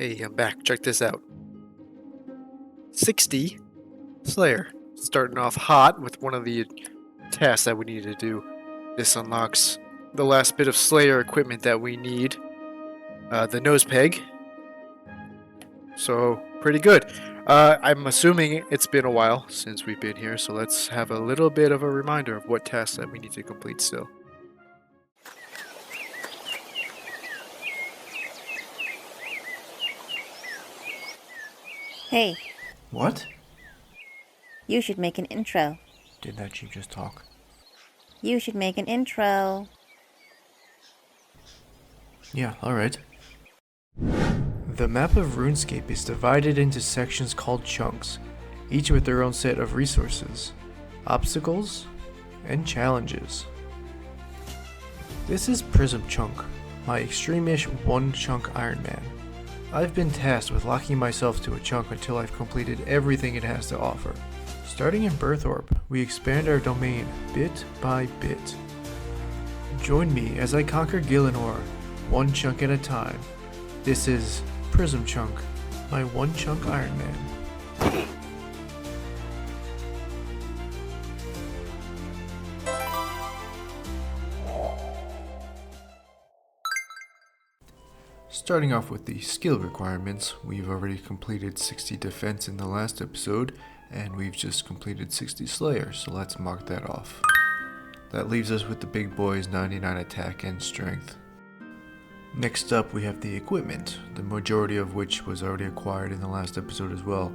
Hey, I'm back. Check this out. 60 Slayer. Starting off hot with one of the tasks that we need to do. This unlocks the last bit of Slayer equipment that we need. The nose peg. So, pretty good. I'm assuming it's been a while since we've been here, so let's have a little bit of a reminder of what tasks that we need to complete still. Hey, What? you should make an intro. Did that sheep just talk? You should make an intro. Yeah, alright. The map of RuneScape is divided into sections called chunks, each with their own set of resources, obstacles, and challenges. This is Prism chunk, my extreme-ish one-chunk Ironman. I've been tasked with locking myself to a chunk until I've completed everything it has to offer. Starting in Birth Orb, we expand our domain bit by bit. Join me as I conquer Gillinor, one chunk at a time. This is Prism chunk, my one-chunk Ironman. Starting off with the skill requirements, we've already completed 60 defense in the last episode, and we've just completed 60 slayer, so let's mark that off. That leaves us with the big boys 99 attack and strength. Next up we have the equipment, the majority of which was already acquired in the last episode as well.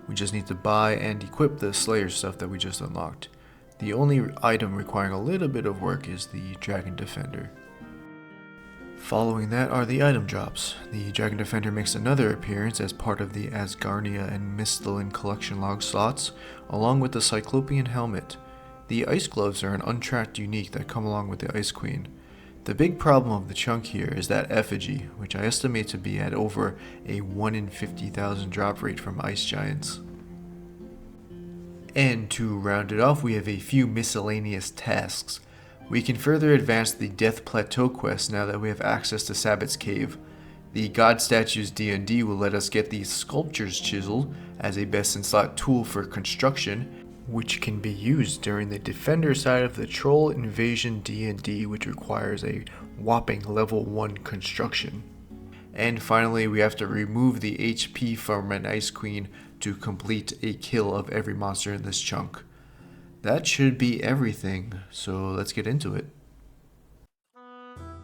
We just need to buy and equip the slayer stuff that we just unlocked. The only item requiring a little bit of work is the dragon defender. Following that are the item drops. The Dragon Defender makes another appearance as part of the Asgarnia and Misthalin collection log slots, along with the Cyclopean helmet. The ice gloves are an untracked unique that come along with the Ice Queen. The big problem of the chunk here is that effigy, which I estimate to be at over a 1 in 50,000 drop rate from ice giants. And to round it off, we have a few miscellaneous tasks. We can further advance the Death Plateau quest now that we have access to Sabbath's Cave. The God Statues D&D will let us get the Sculpture's Chisel as a best-in-slot tool for construction, which can be used during the Defender side of the Troll Invasion D&D, which requires a whopping level 1 construction. And finally, we have to remove the HP from an Ice Queen to complete a kill of every monster in this chunk. That should be everything, so let's get into it.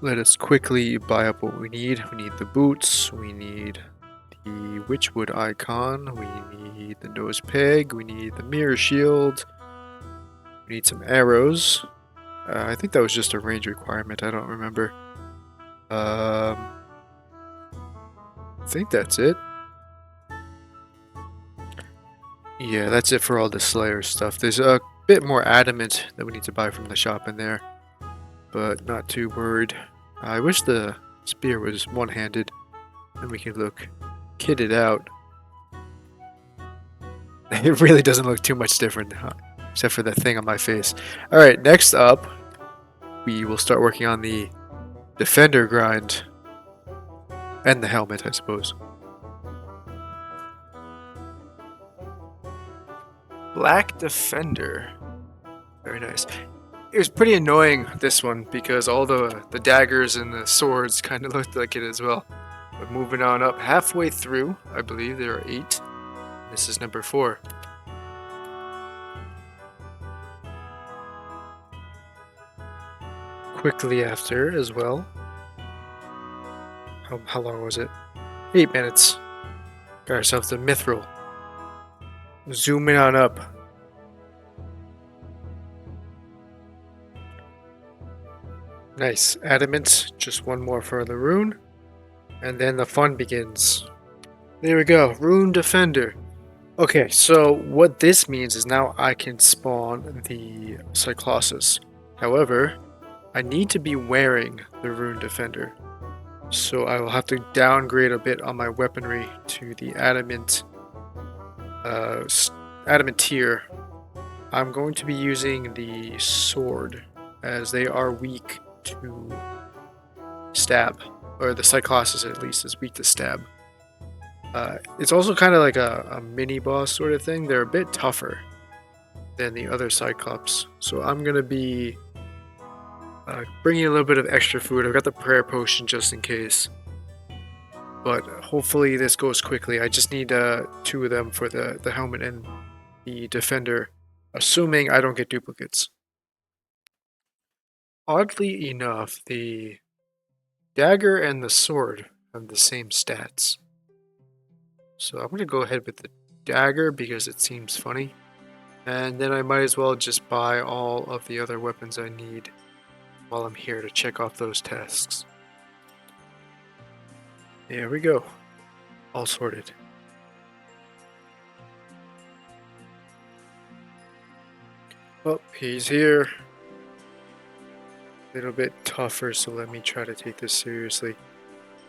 Let us quickly buy up what we need. We need the boots, we need the Witchwood icon, we need the nose peg, we need the mirror shield, we need some arrows. I think that was just a range requirement, I don't remember. I think that's it. Yeah, that's it for all the Slayer stuff. There's a bit more adamant that we need to buy from the shop in there, but not too worried. I wish the spear was one-handed and we could look kitted out. It really doesn't look too much different, huh? Except for that thing on my face. Alright, next up, we will start working on the defender grind and the helmet, I suppose. Black Defender. Very nice. It was pretty annoying, this one, because all the daggers and the swords kind of looked like it as well. But moving on up halfway through, I believe there are 8. This is number 4. Quickly after as well. How long was it? 8 minutes. Got ourselves the mithril. Zooming on up. Nice. Adamant. Just one more for the rune. And then the fun begins. There we go. Rune Defender. Okay, so what this means is now I can spawn the Cyclosis. However, I need to be wearing the Rune Defender. So I will have to downgrade a bit on my weaponry to the Adamant tier. I'm going to be using the sword as they are weak to stab, or the Cyclosis at least is weak to stab. It's also kind of like a mini boss sort of thing. They're a bit tougher than the other Cyclops. So I'm going to be bringing a little bit of extra food. I've got the prayer potion just in case. But hopefully this goes quickly. I just need 2 of them for the helmet and the defender, assuming I don't get duplicates. Oddly enough, the dagger and the sword have the same stats. So I'm going to go ahead with the dagger because it seems funny. And then I might as well just buy all of the other weapons I need while I'm here to check off those tasks. There we go. All sorted. Well, he's here. A little bit tougher, so let me try to take this seriously.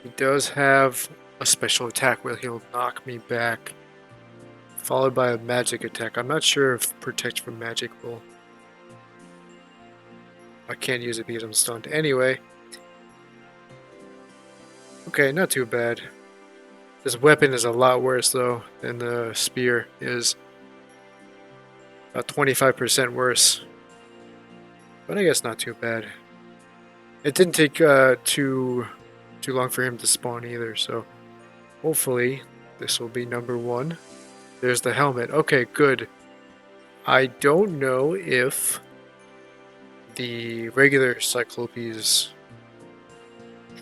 He does have a special attack where he'll knock me back, followed by a magic attack. I'm not sure if Protect from Magic will... I can't use it because I'm stunned. Anyway. Okay, not too bad. This weapon is a lot worse, though, than the spear is. About 25% worse. But I guess not too bad. It didn't take too long for him to spawn either, so hopefully this will be number 1. There's the helmet. Okay, good. I don't know if the regular Cyclopes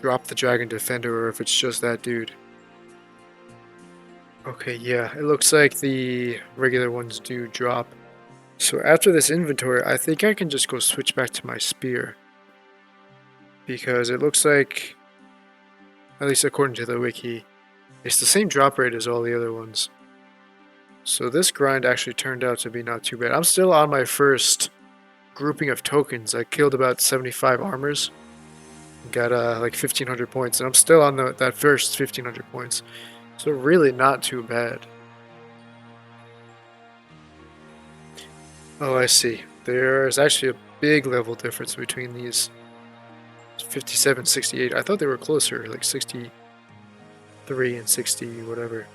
drop the Dragon Defender or if it's just that dude. Okay, yeah, it looks like the regular ones do drop. So after this inventory, I think I can just go switch back to my spear. Because it looks like, at least according to the wiki, it's the same drop rate as all the other ones. So this grind actually turned out to be not too bad. I'm still on my first grouping of tokens. I killed about 75 armors. Got like 1500 points. And I'm still on that first 1500 points. So really not too bad. Oh, I see. There's actually a big level difference between these. 57, 68. I thought they were closer, like 63 and 60, whatever.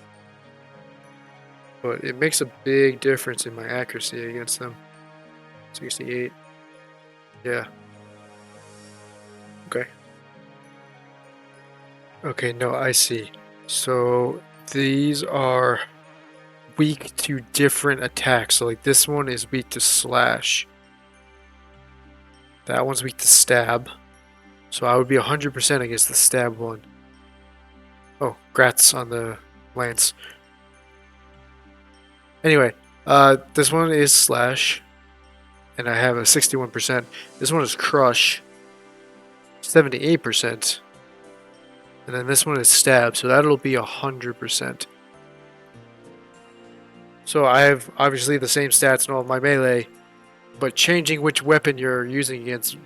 But it makes a big difference in my accuracy against them. 68. Yeah. Okay. Okay, no, I see. So these are weak to different attacks. So like this one is weak to slash. That one's weak to stab. So I would be 100% against the stab one. Oh, grats on the lance. Anyway, this one is slash. And I have a 61%. This one is crush. 78%. And then this one is stab, so that'll be 100%. So I have obviously the same stats in all of my melee, but changing which weapon you're using against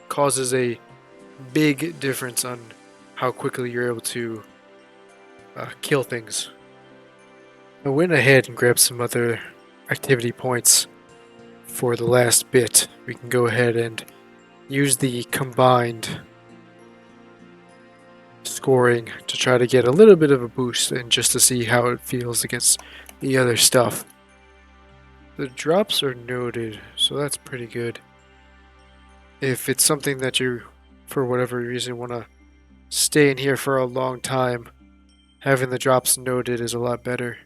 causes a big difference on how quickly you're able to kill things. I went ahead and grabbed some other activity points for the last bit. We can go ahead and use the combined scoring to try to get a little bit of a boost and just to see how it feels against the other stuff. The drops are noted, so that's pretty good. If it's something that you, for whatever reason, want to stay in here for a long time, having the drops noted is a lot better.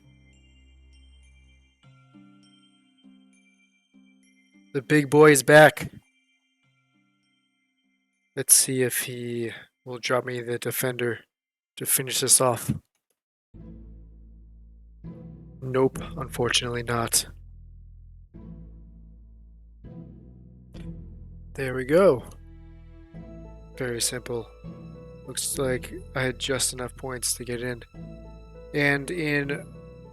The big boy is back. Let's see if he will drop me the defender to finish this off. Nope, unfortunately not. There we go. Very simple. Looks like I had just enough points to get in. And in,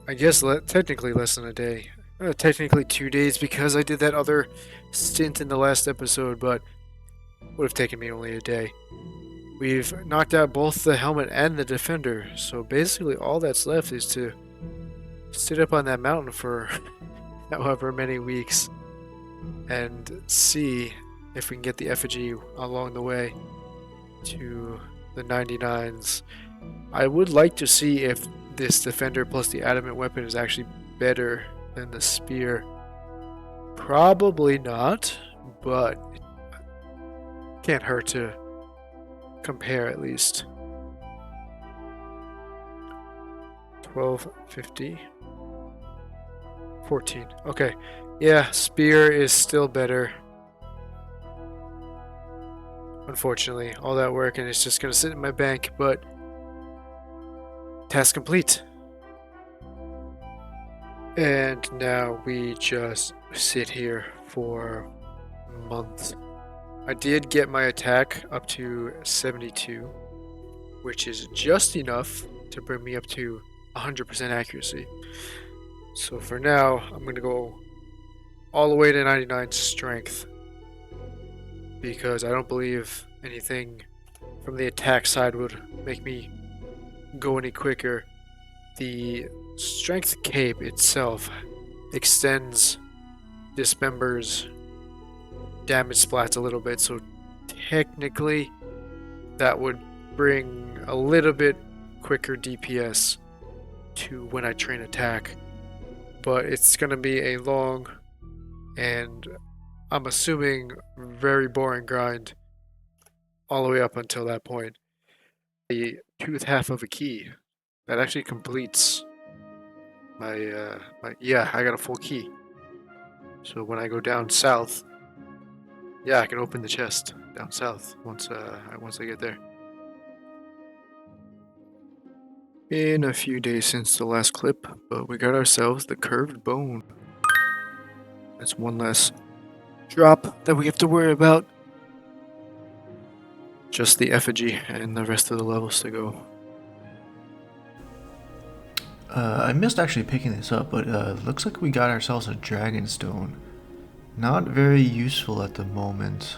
I guess, technically less than a day. Technically 2 days because I did that other stint in the last episode, but would have taken me only a day. We've knocked out both the helmet and the defender, so basically all that's left is to sit up on that mountain for however many weeks and see if we can get the effigy along the way to the 99s I would like to see if this defender plus the adamant weapon is actually better than the spear. Probably not, but it can't hurt to compare at least. 1250. 14. Okay. Yeah, spear is still better. Unfortunately, all that work and it's just gonna sit in my bank, but task complete. And now we just sit here for months. I did get my attack up to 72, which is just enough to bring me up to 100% accuracy. So for now, I'm going to go all the way to 99 strength, because I don't believe anything from the attack side would make me go any quicker. The strength cape itself extends, dismembers, damage splats a little bit, so technically that would bring a little bit quicker DPS to when I train attack, but it's going to be a long and I'm assuming very boring grind all the way up until that point. The tooth half of a key that actually completes my yeah, I got a full key. So when I go down south, yeah, I can open the chest down south once I get there. Been a few days since the last clip, but we got ourselves the curved bone. That's one less drop that we have to worry about. Just the effigy and the rest of the levels to go. I missed actually picking this up, but looks like we got ourselves a dragon stone. Not very useful at the moment,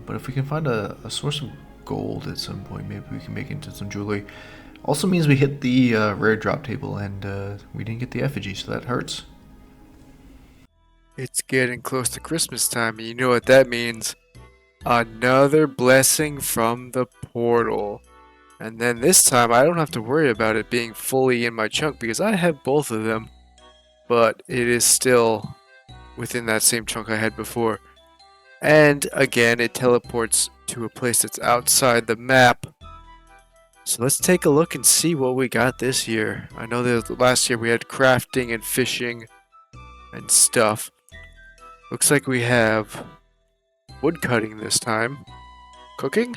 but if we can find a source of gold at some point, maybe we can make it into some jewelry. Also means we hit the rare drop table and we didn't get the effigy, so that hurts. It's getting close to Christmas time, and you know what that means. Another blessing from the portal. And then this time I don't have to worry about it being fully in my chunk because I have both of them. But it is still within that same chunk I had before. And again, it teleports to a place that's outside the map. So let's take a look and see what we got this year. I know that last year we had crafting and fishing and stuff. Looks like we have wood cutting this time. Cooking,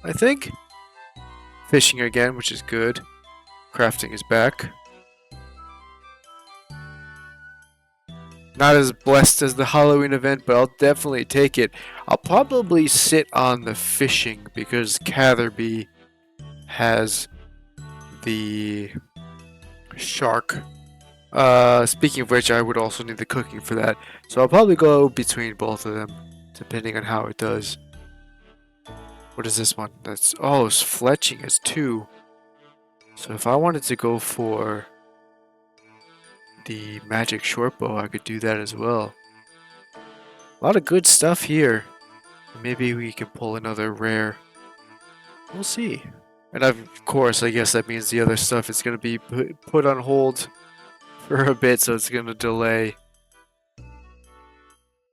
I think? Fishing again, which is good. Crafting is back. Not as blessed as the Halloween event, but I'll definitely take it. I'll probably sit on the fishing because Catherby has the shark. Speaking of which, I would also need the cooking for that. So I'll probably go between both of them, depending on how it does. What is this one? That's, oh, it's fletching is 2. So if I wanted to go for the magic short bow, I could do that as well. A lot of good stuff here. Maybe we can pull another rare. We'll see. And of course, I guess that means the other stuff is going to be put on hold for a bit, so it's going to delay.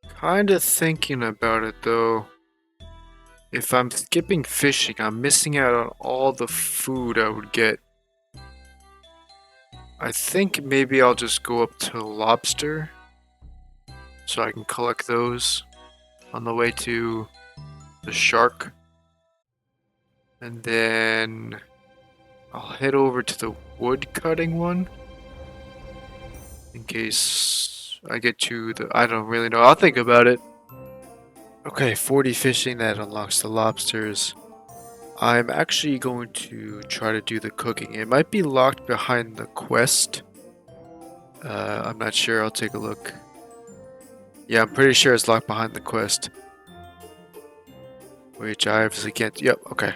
Kind of thinking about it though. If I'm skipping fishing, I'm missing out on all the food I would get. I think maybe I'll just go up to lobster so I can collect those on the way to the shark. And then I'll head over to the wood cutting one in case I get to the, I don't really know, I'll think about it. Okay, 40 fishing, that unlocks the lobsters. I'm actually going to try to do the cooking. It might be locked behind the quest. I'm not sure, I'll take a look. Yeah, I'm pretty sure it's locked behind the quest. Which I obviously can't, yep, okay.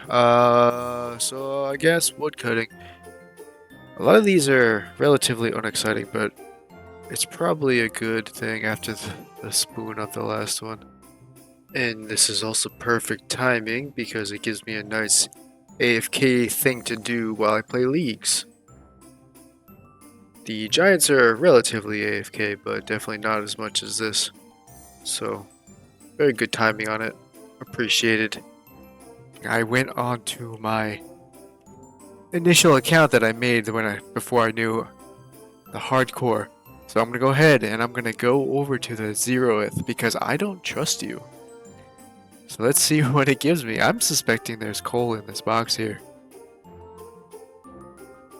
So I guess wood cutting. A lot of these are relatively unexciting, but it's probably a good thing after the spoon of the last one. And this is also perfect timing because it gives me a nice AFK thing to do while I play leagues. The Giants are relatively AFK, but definitely not as much as this. So, very good timing on it. Appreciated. I went on to my initial account that I made before I knew the hardcore. So I'm gonna go ahead and I'm gonna go over to the 0th because I don't trust you. So let's see what it gives me. I'm suspecting there's coal in this box here.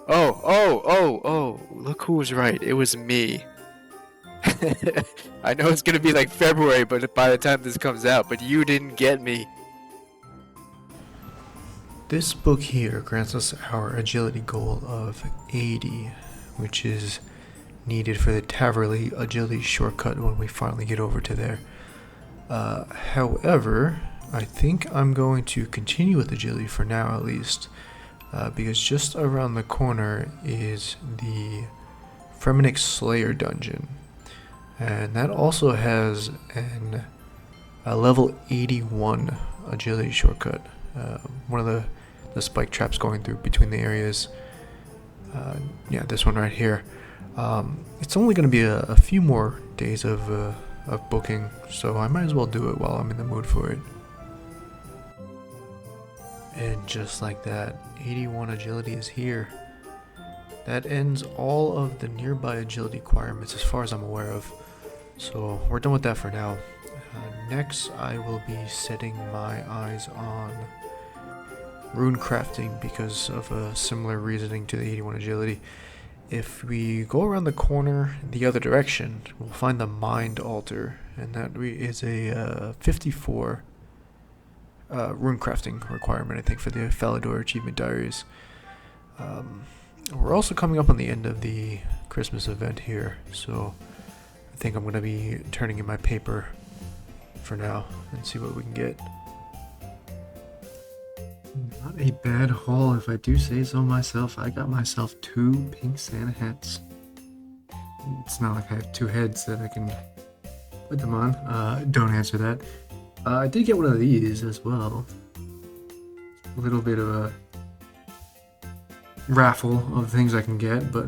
Oh, look who was right. It was me. I know it's gonna be like February, but by the time this comes out, but you didn't get me. This book here grants us our agility goal of 80, which is needed for the Taverley agility shortcut when we finally get over to there. However, I think I'm going to continue with agility for now at least, because just around the corner is the Fremennik Slayer dungeon, and that also has a level 81 agility shortcut. One of the spike traps going through between the areas. Yeah, this one right here. It's only going to be a few more days of booking, so I might as well do it while I'm in the mood for it. And just like that, 81 agility is here. That ends all of the nearby agility requirements as far as I'm aware of. So we're done with that for now. Next, I will be setting my eyes on rune crafting because of a similar reasoning to the 81 agility. If we go around the corner the other direction, we'll find the Mind Altar, and that is a 54 rune crafting requirement, I think, for the Falador Achievement Diaries. We're also coming up on the end of the Christmas event here, so I think I'm going to be turning in my paper for now and see what we can get. Not a bad haul if I do say so myself. I got myself 2 pink Santa hats. It's not like I have 2 heads that I can put them on. Don't answer that. I did get one of these as well. A little bit of a raffle of things I can get, but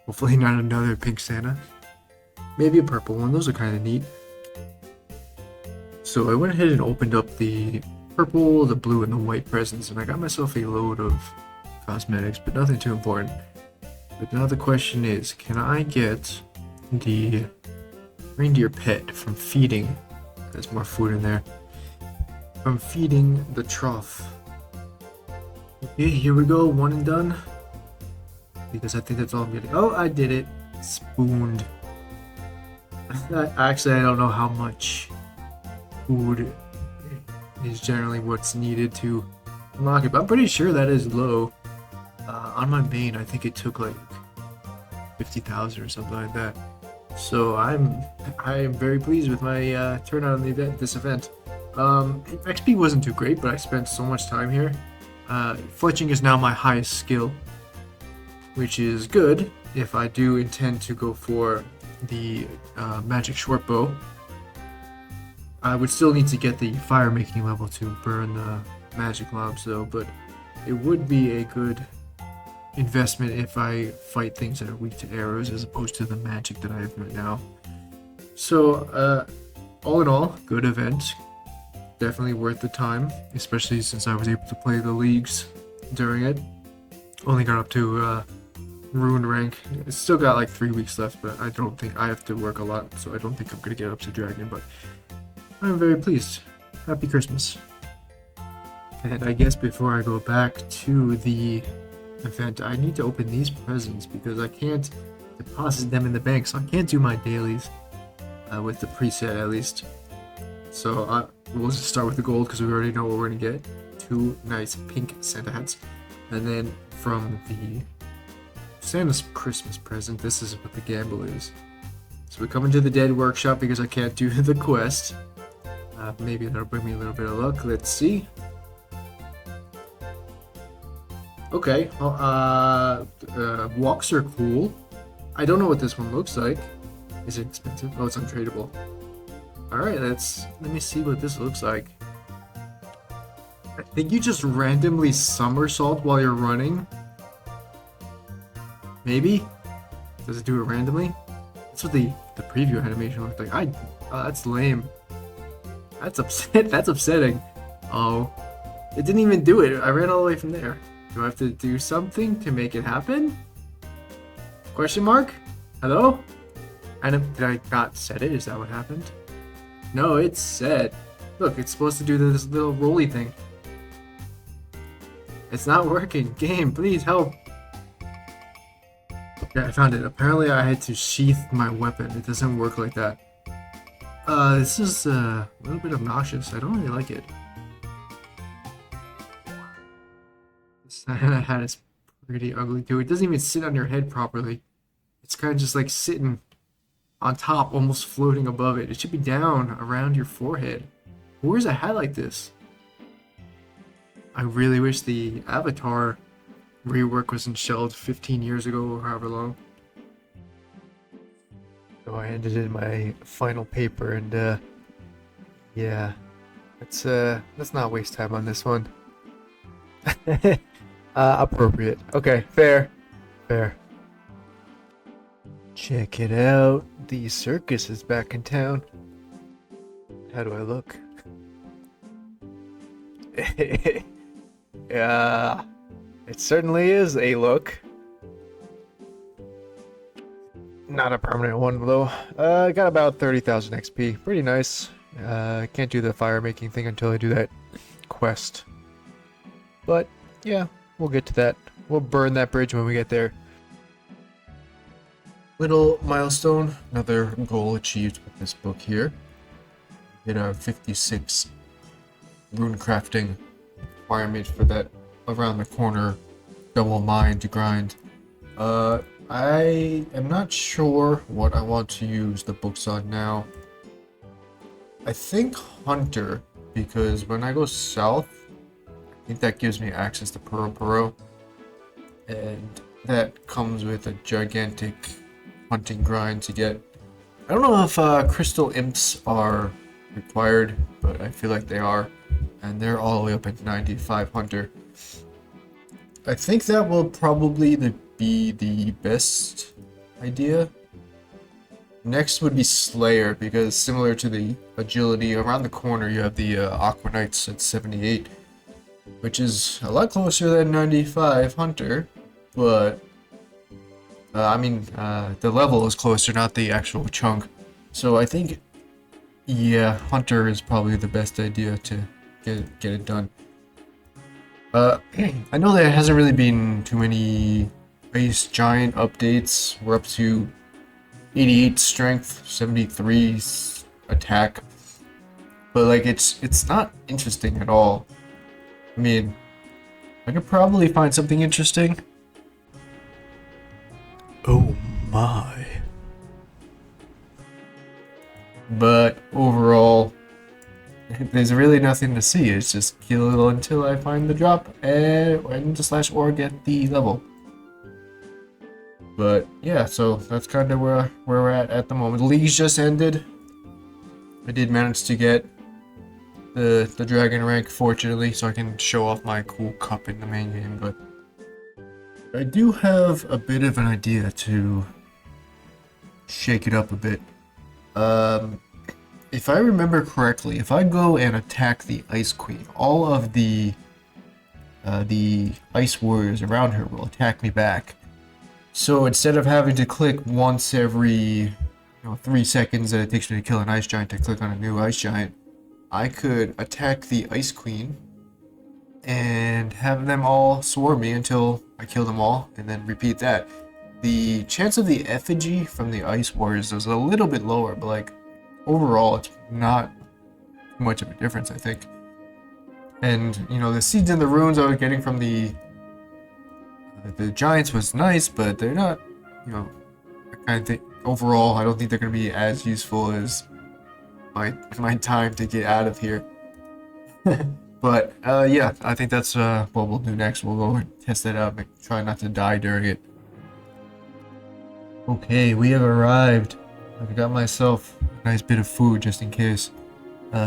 hopefully not another pink Santa. Maybe a purple one. Those are kind of neat. So I went ahead and opened up the purple, the blue, and the white presents, and I got myself a load of cosmetics, but nothing too important. But now the question is, can I get the reindeer pet from feeding? There's more food in there. From feeding the trough. Okay, here we go, one and done. Because I think that's all I'm getting. Oh, I did it. Spooned. Actually, I don't know how much food is generally what's needed to unlock it, but I'm pretty sure that is low. On my main, I think it took like 50,000 or something like that. So I am very pleased with my turnout on this event. XP wasn't too great, but I spent so much time here. Fletching is now my highest skill, which is good if I do intend to go for the magic short bow. I would still need to get the fire making level to burn the magic lobs though, but it would be a good investment if I fight things that are weak to arrows as opposed to the magic that I have right now. So all in all, good event. Definitely worth the time, especially since I was able to play the leagues during it. Only got up to rune rank. It's still got like 3 weeks left, but I don't think I have to work a lot, so I don't think I'm gonna get up to dragon, but I'm very pleased. Happy Christmas. And I guess before I go back to the event, I need to open these presents because I can't deposit them in the bank, so I can't do my dailies with the preset at least. So we'll just start with the gold because we already know what we're gonna get. 2 nice pink Santa hats, and then from the Santa's Christmas present, this is what the gamble is. So we come into the dead workshop because I can't do the quest. Maybe that'll bring me a little bit of luck. Let's see. Okay, walks are cool. I don't know what this one looks like. Is it expensive? Oh, it's untradeable. Alright, let me see what this looks like. Think you just randomly somersault while you're running? Maybe? Does it do it randomly? That's what the preview animation looked like. Oh, that's lame. That's upset. That's upsetting. Oh, it didn't even do it. I ran all the way from there. Do I have to do something to make it happen? Question mark? Hello? Did I not set it? Is that what happened? No, it's set. Look, it's supposed to do this little rolly thing. It's not working. Game, please help. Yeah, I found it. Apparently I had to sheath my weapon. It doesn't work like that. This is a little bit obnoxious. I don't really like it. This hat is pretty ugly too. It doesn't even sit on your head properly. It's kind of just like sitting on top, almost floating above it. It should be down around your forehead. Who wears a hat like this? I really wish the avatar rework wasn't shelved 15 years ago or however long. So I handed in my final paper and yeah, let's not waste time on this one. Appropriate. Okay, fair. Check it out. The circus is back in town. How do I look? Yeah, it certainly is a look. Not a permanent one though. I got about 30,000 XP. Pretty nice. I can't do the fire making thing until I do that quest. But yeah, we'll get to that. We'll burn that bridge when we get there. Little milestone, another goal achieved with this book here. Hit our 56 rune crafting requirement for that around the corner double mine to grind. I am not sure what I want to use the books on now. I think Hunter, because when I go south, I think that gives me access to Puro, and that comes with a gigantic hunting grind to get. I don't know if crystal imps are required, but I feel like they are, and they're all the way up at 95 Hunter. I think that will probably be the best idea. Next would be Slayer, because similar to the agility, around the corner you have the Aqua Knights at 78, which is a lot closer than 95 Hunter, but the level is closer, not the actual chunk. So I think, yeah, Hunter is probably the best idea to get it done. I know there hasn't really been too many Ice Giant updates. We're up to 88 strength, 73 attack, but like it's not interesting at all. I mean, I could probably find something interesting. Oh my. But overall, there's really nothing to see. It's just kill it until I find the drop and slash or get the level. But yeah, so that's kind of where we're at the moment. League's just ended. I did manage to get the dragon rank, fortunately, so I can show off my cool cup in the main game. But I do have a bit of an idea to shake it up a bit. If I remember correctly, if I go and attack the Ice Queen, all of the Ice Warriors around her will attack me back. So instead of having to click once every 3 seconds that it takes me to kill an Ice Giant to click on a new Ice Giant, I could attack the Ice Queen and have them all swarm me until I kill them all, and then repeat that. The chance of the effigy from the Ice Warriors is a little bit lower, but like overall it's not much of a difference, I think. And the seeds and the runes I was getting from the Giants was nice, but they're not, I kind of think overall I don't think they're going to be as useful as my time to get out of here. But yeah, I think that's what we'll do next. We'll go and test that out and try not to die during it. Okay, we have arrived. I've got myself a nice bit of food just in case.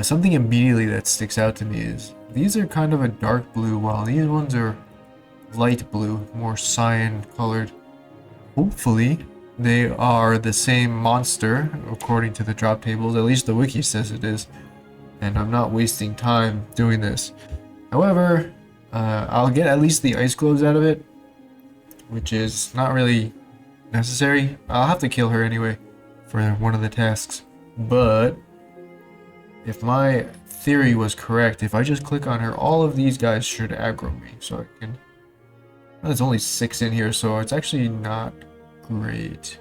Something immediately that sticks out to me is these are kind of a dark blue, while these ones are light blue, more cyan colored. Hopefully, they are the same monster, according to the drop tables. At least the wiki says it is. And I'm not wasting time doing this. However, I'll get at least the ice gloves out of it, which is not really necessary. I'll have to kill her anyway for one of the tasks. But if my theory was correct, if I just click on her, all of these guys should aggro me. So I can... There's only 6 in here, so it's actually not great.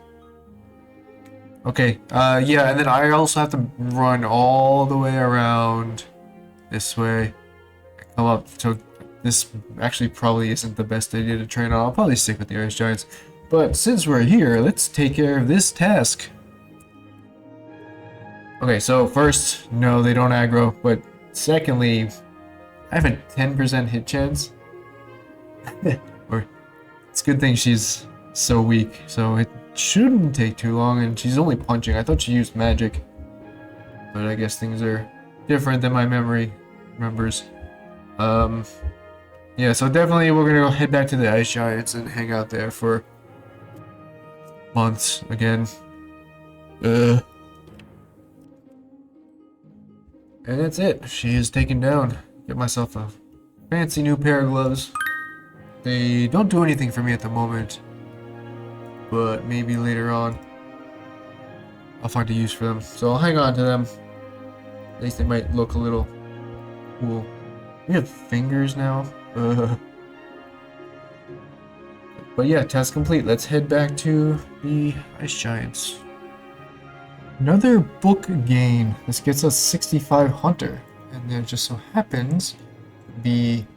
Okay, yeah, and then I also have to run all the way around this way. Come up, so this actually probably isn't the best idea to train on. I'll probably stick with the Ice Giants. But since we're here, let's take care of this task. Okay, so first, no, they don't aggro, but secondly, I have a 10% hit chance. Or, it's a good thing she's so weak, so it shouldn't take too long, and she's only punching. I thought she used magic, but I guess things are different than my memory remembers. Yeah, so definitely we're gonna go head back to the Ice Giants and hang out there for months again. And that's it. She is taken down. Get myself a fancy new pair of gloves. They don't do anything for me at the moment, but maybe later on I'll find a use for them. So I'll hang on to them. At least they might look a little cool. We have fingers now. But yeah, task complete. Let's head back to the Ice Giants. Another book gain. This gets us 65 Hunter. And there just so happens to be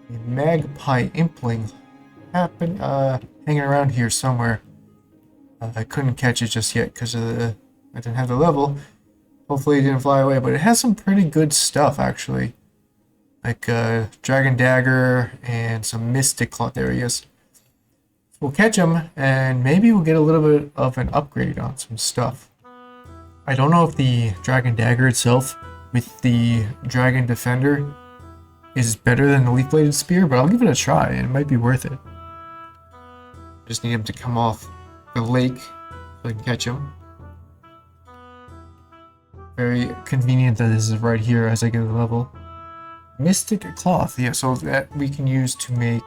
a magpie impling hanging around here somewhere. I couldn't catch it just yet because I didn't have the level. Hopefully it didn't fly away, but it has some pretty good stuff actually. Like Dragon Dagger and some Mystic Claw. There he is. So we'll catch him and maybe we'll get a little bit of an upgrade on some stuff. I don't know if the Dragon Dagger itself with the Dragon Defender is better than the Leaf Bladed Spear, but I'll give it a try and it might be worth it. Just need him to come off the lake so I can catch him. Very convenient that this is right here as I get the level. Mystic Cloth, yeah, so that we can use to make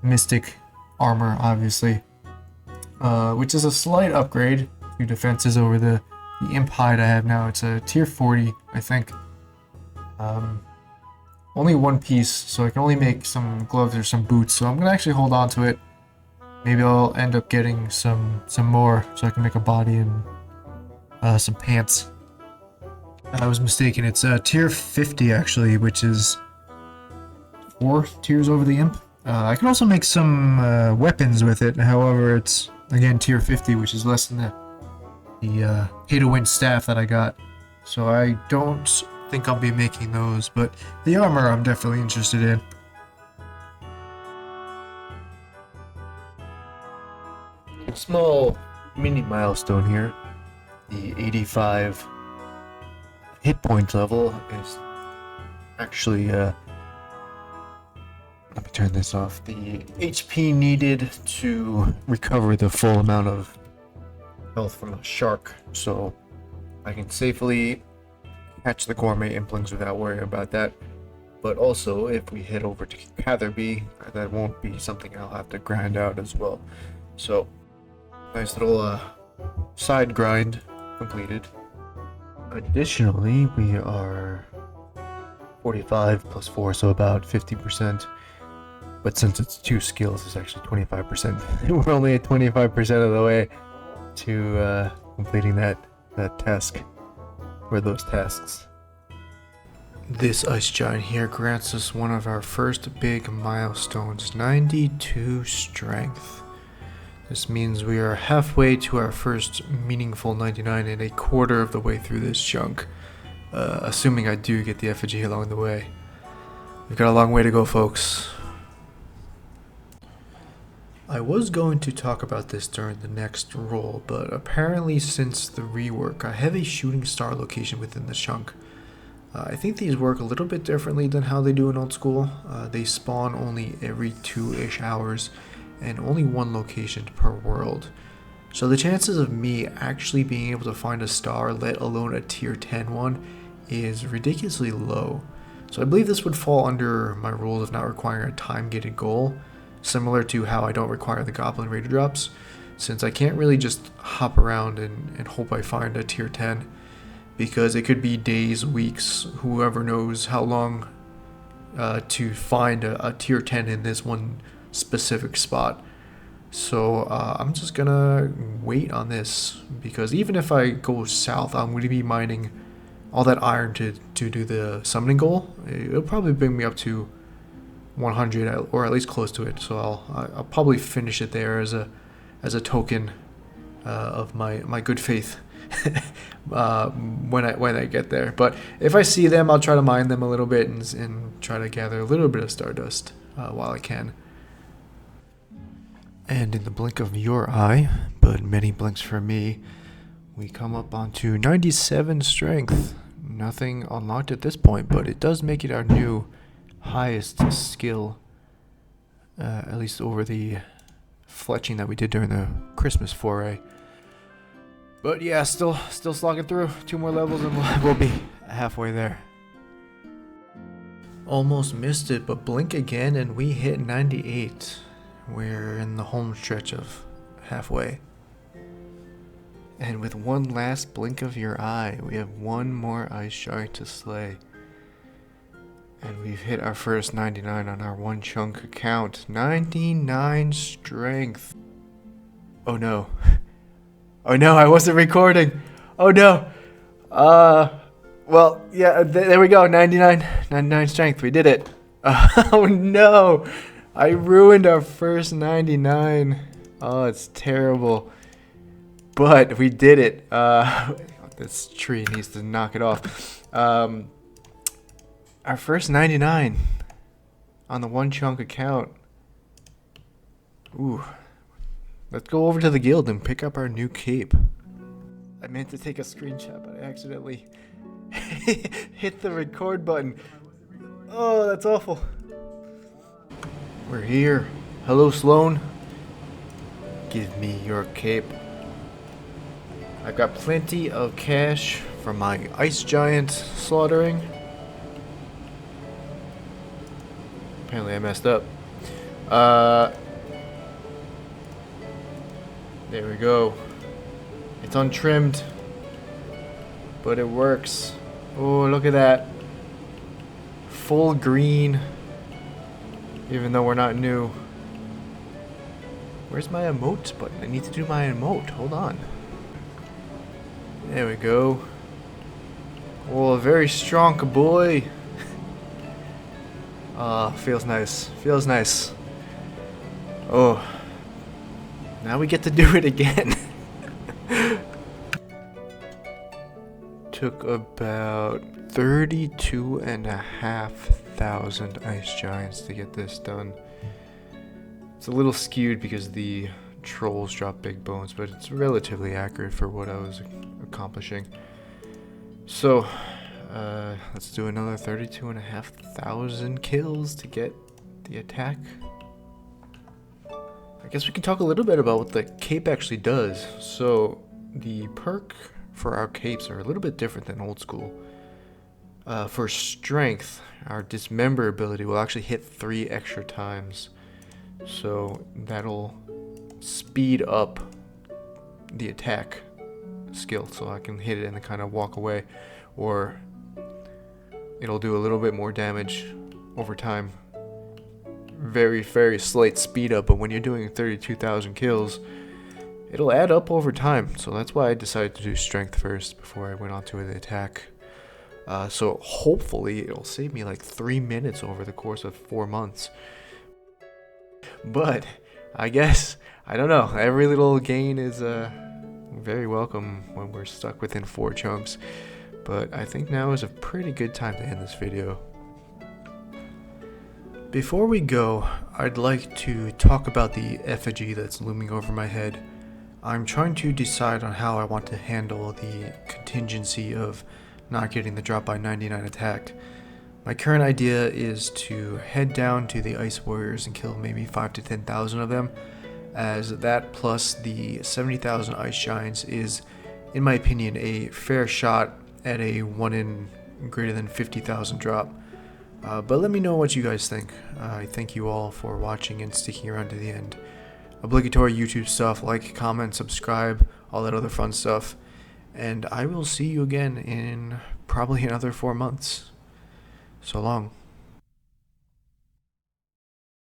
Mystic Armor, obviously. Which is a slight upgrade to defenses over the Imp Hide I have now. It's a tier 40, I think. Only one piece, so I can only make some gloves or some boots, so I'm gonna actually hold on to it. Maybe I'll end up getting some more, so I can make a body and some pants. I was mistaken, it's tier 50 actually, which is 4 tiers over the Imp. I can also make some weapons with it, however it's, again, tier 50, which is less than the Pay to Win staff that I got. So I don't think I'll be making those, but the armor I'm definitely interested in. A small mini milestone here. The 85 hit point level is actually, let me turn this off. The HP needed to recover the full amount of health from a shark, so I can safely catch the gourmet implings without worrying about that. But also, if we head over to Catherby, that won't be something I'll have to grind out as well. So, nice little side grind completed. Additionally, we are 45 plus 4, so about 50%. But since it's 2 skills, it's actually 25%. We're only at 25% of the way to completing that task, or those tasks. This Ice Giant here grants us one of our first big milestones, 92 strength. This means we are halfway to our first meaningful 99 and a quarter of the way through this chunk, assuming I do get the effigy along the way. We've got a long way to go, folks. I was going to talk about this during the next roll, but apparently since the rework, I have a shooting star location within the chunk. I think these work a little bit differently than how they do in old school. They spawn only every 2-ish hours and only one location per world. So the chances of me actually being able to find a star, let alone a tier 10 one, is ridiculously low. So I believe this would fall under my rules of not requiring a time-gated goal, similar to how I don't require the Goblin Raider drops, since I can't really just hop around and hope I find a tier 10, because it could be days, weeks, whoever knows how long to find a tier 10 in this one specific spot. So I'm just gonna wait on this, because even if I go south, I'm going to be mining all that iron to do the summoning goal. It'll probably bring me up to 100, or at least close to it. So I'll probably finish it there as a token of my good faith when I get there. But if I see them, I'll try to mine them a little bit and try to gather a little bit of stardust while I can. And in the blink of your eye, but many blinks for me, we come up onto 97 strength. Nothing unlocked at this point, but it does make it our new highest skill, at least over the fletching that we did during the Christmas foray. But yeah, still slogging through. 2 more levels and we'll be halfway there. Almost missed it, but blink again and we hit 98. We're in the home stretch of halfway. And with one last blink of your eye, we have one more ice giant to slay. And we've hit our first 99 on our one chunk account. 99 strength. Oh no. Oh no, I wasn't recording. Oh no. Well, yeah, there we go. 99 strength. We did it. Oh no. I ruined our first 99. Oh, it's terrible. But we did it. This tree needs to knock it off. Our first 99 on the one chunk account. Ooh. Let's go over to the guild and pick up our new cape. I meant to take a screenshot, but I accidentally hit the record button. Oh, that's awful. We're here. Hello, Sloan. Give me your cape. I've got plenty of cash from my ice giant slaughtering. Apparently I messed up. There we go. It's untrimmed, but it works. Oh, look at that. Full green, even though we're not new. Where's my emote button? I need to do my emote. Hold on. There we go. Oh, a very strong boy. Feels nice. Feels nice. Oh. Now we get to do it again. Took about 32,500 ice giants to get this done. It's a little skewed because the trolls drop big bones, but it's relatively accurate for what I was accomplishing. So, let's do another 32,500 kills to get the attack. I guess we can talk a little bit about what the cape actually does. So, the perk for our capes are a little bit different than old school. For strength, our dismember ability will actually hit 3 extra times. So that'll speed up the attack skill, so I can hit it and then kind of walk away, or it'll do a little bit more damage over time. Very, very slight speed up, but when you're doing 32,000 kills, it'll add up over time. So that's why I decided to do strength first before I went on to the attack. So hopefully it'll save me like 3 minutes over the course of 4 months. But I guess, I don't know, every little gain is very welcome when we're stuck within 4 chunks. But I think now is a pretty good time to end this video. Before we go, I'd like to talk about the effigy that's looming over my head. I'm trying to decide on how I want to handle the contingency of not getting the drop by 99 attack. My current idea is to head down to the Ice Warriors and kill maybe 5 to 10,000 of them, as that plus the 70,000 Ice Shines is, in my opinion, a fair shot at a 1 in greater than 50,000 drop. But let me know what you guys think. I thank you all for watching and sticking around to the end. Obligatory YouTube stuff, like, comment, subscribe, all that other fun stuff. And I will see you again in probably another 4 months. So long.